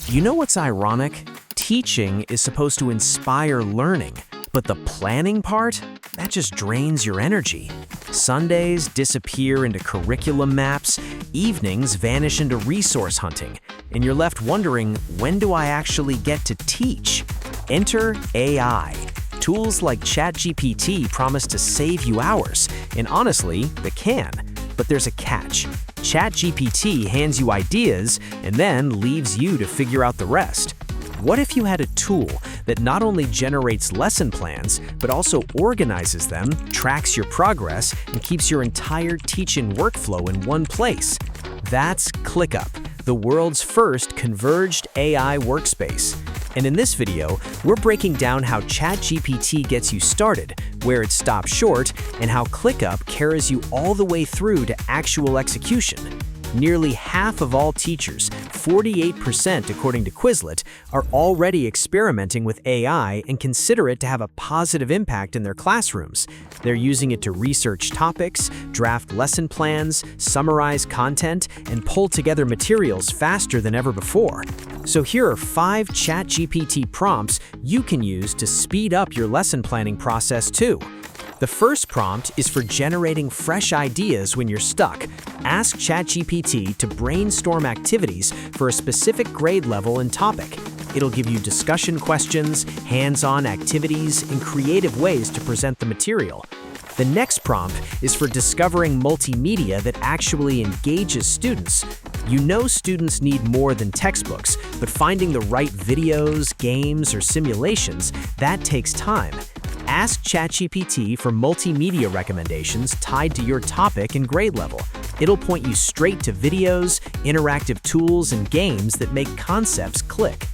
You know what's ironic? Teaching is supposed to inspire learning, but the planning part? That just drains your energy. Sundays disappear into curriculum maps, evenings vanish into resource hunting, and you're left wondering, when do I actually get to teach? Enter AI. Tools like ChatGPT promise to save you hours, and honestly, they can. But there's a catch. ChatGPT hands you ideas and then leaves you to figure out the rest. What if you had a tool that not only generates lesson plans, but also organizes them, tracks your progress, and keeps your entire teaching workflow in one place? That's ClickUp, the world's first converged AI workspace. And in this video, we're breaking down how ChatGPT gets you started, where it stops short, and how ClickUp carries you all the way through to actual execution. Nearly half of all teachers, 48% according to Quizlet, are already experimenting with AI and consider it to have a positive impact in their classrooms. They're using it to research topics, draft lesson plans, summarize content, and pull together materials faster than ever before. So here are 5 ChatGPT prompts you can use to speed up your lesson planning process too. The first prompt is for generating fresh ideas when you're stuck. Ask ChatGPT to brainstorm activities for a specific grade level and topic. It'll give you discussion questions, hands-on activities, and creative ways to present the material. The next prompt is for discovering multimedia that actually engages students. You know students need more than textbooks, but finding the right videos, games, or simulations, that takes time. Ask ChatGPT for multimedia recommendations tied to your topic and grade level. It'll point you straight to videos, interactive tools, and games that make concepts click.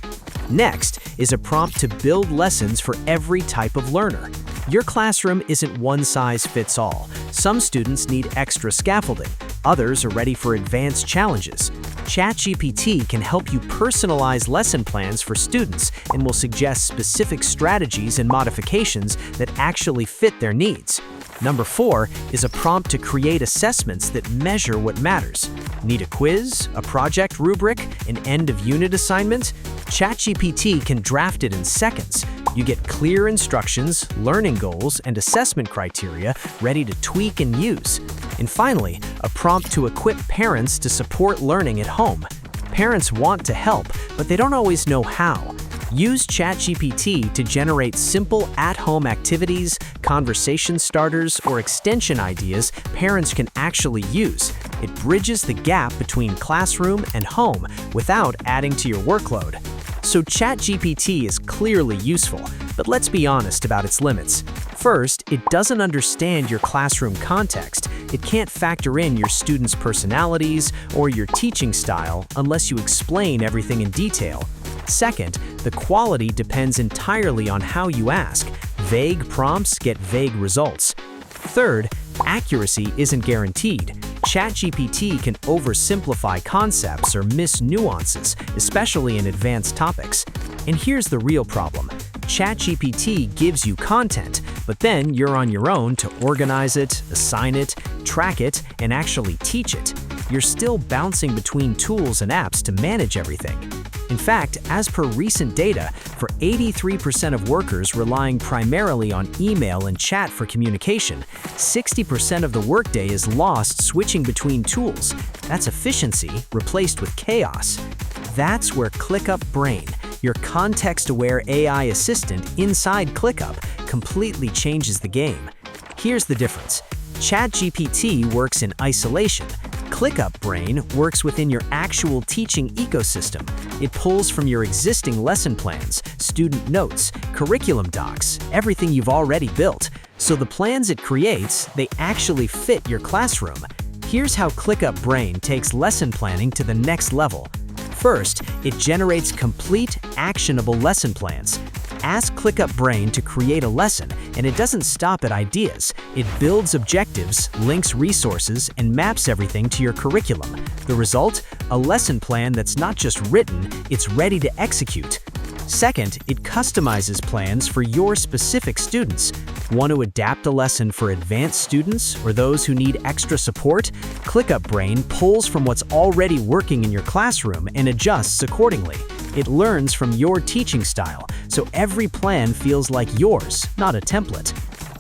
Next is a prompt to build lessons for every type of learner. Your classroom isn't one size fits all. Some students need extra scaffolding. Others are ready for advanced challenges. ChatGPT can help you personalize lesson plans for students and will suggest specific strategies and modifications that actually fit their needs. Number 4 is a prompt to create assessments that measure what matters. Need a quiz, a project rubric, an end-of-unit assignment? ChatGPT can draft it in seconds. You get clear instructions, learning goals, and assessment criteria ready to tweak and use. And finally, a prompt to equip parents to support learning at home. Parents want to help, but they don't always know how. Use ChatGPT to generate simple at-home activities, conversation starters, or extension ideas parents can actually use. It bridges the gap between classroom and home without adding to your workload. So ChatGPT is clearly useful, but let's be honest about its limits. First, it doesn't understand your classroom context. It can't factor in your students' personalities or your teaching style unless you explain everything in detail. Second, the quality depends entirely on how you ask. Vague prompts get vague results. Third, accuracy isn't guaranteed. ChatGPT can oversimplify concepts or miss nuances, especially in advanced topics. And here's the real problem. ChatGPT gives you content, but then you're on your own to organize it, assign it, track it, and actually teach it. You're still bouncing between tools and apps to manage everything. In fact, as per recent data, for 83% of workers relying primarily on email and chat for communication, 60% of the workday is lost switching between tools. That's efficiency replaced with chaos. That's where ClickUp Brain, your context-aware AI assistant inside ClickUp, completely changes the game. Here's the difference. ChatGPT works in isolation. ClickUp Brain works within your actual teaching ecosystem. It pulls from your existing lesson plans, student notes, curriculum docs, everything you've already built. So the plans it creates, they actually fit your classroom. Here's how ClickUp Brain takes lesson planning to the next level. First, it generates complete, actionable lesson plans. Ask ClickUp Brain to create a lesson, and it doesn't stop at ideas. It builds objectives, links resources, and maps everything to your curriculum. The result? A lesson plan that's not just written, it's ready to execute. Second, it customizes plans for your specific students. Want to adapt a lesson for advanced students or those who need extra support? ClickUp Brain pulls from what's already working in your classroom and adjusts accordingly. It learns from your teaching style, so every plan feels like yours, not a template.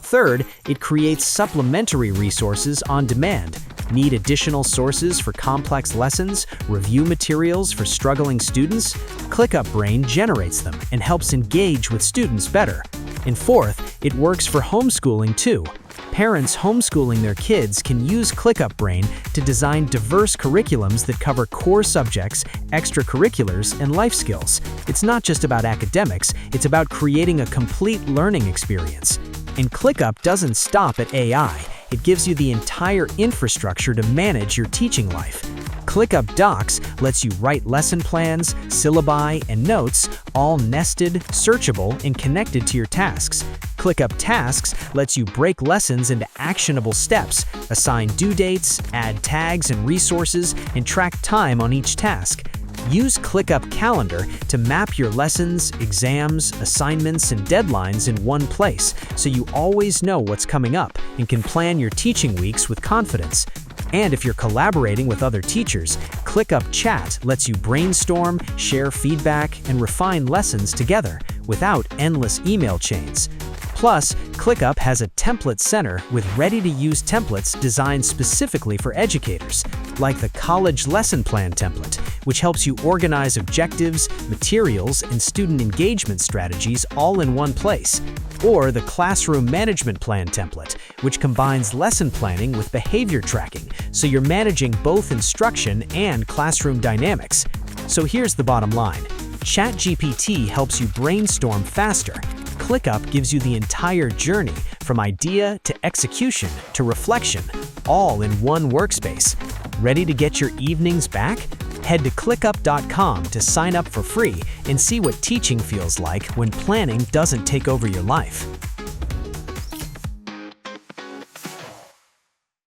Third, it creates supplementary resources on demand. Need additional sources for complex lessons, review materials for struggling students? ClickUp Brain generates them and helps engage with students better. And fourth, it works for homeschooling too. Parents homeschooling their kids can use ClickUp Brain to design diverse curriculums that cover core subjects, extracurriculars, and life skills. It's not just about academics, it's about creating a complete learning experience. And ClickUp doesn't stop at AI. It gives you the entire infrastructure to manage your teaching life. ClickUp Docs lets you write lesson plans, syllabi, and notes, all nested, searchable, and connected to your tasks. ClickUp Tasks lets you break lessons into actionable steps, assign due dates, add tags and resources, and track time on each task. Use ClickUp Calendar to map your lessons, exams, assignments, and deadlines in one place, so you always know what's coming up and can plan your teaching weeks with confidence. And if you're collaborating with other teachers, ClickUp Chat lets you brainstorm, share feedback, and refine lessons together without endless email chains. Plus, ClickUp has a template center with ready-to-use templates designed specifically for educators, like the College Lesson Plan template, which helps you organize objectives, materials, and student engagement strategies all in one place, or the Classroom Management Plan template, which combines lesson planning with behavior tracking, so you're managing both instruction and classroom dynamics. So here's the bottom line. ChatGPT helps you brainstorm faster. ClickUp gives you the entire journey, from idea to execution to reflection, all in one workspace. Ready to get your evenings back? Head to clickup.com to sign up for free and see what teaching feels like when planning doesn't take over your life.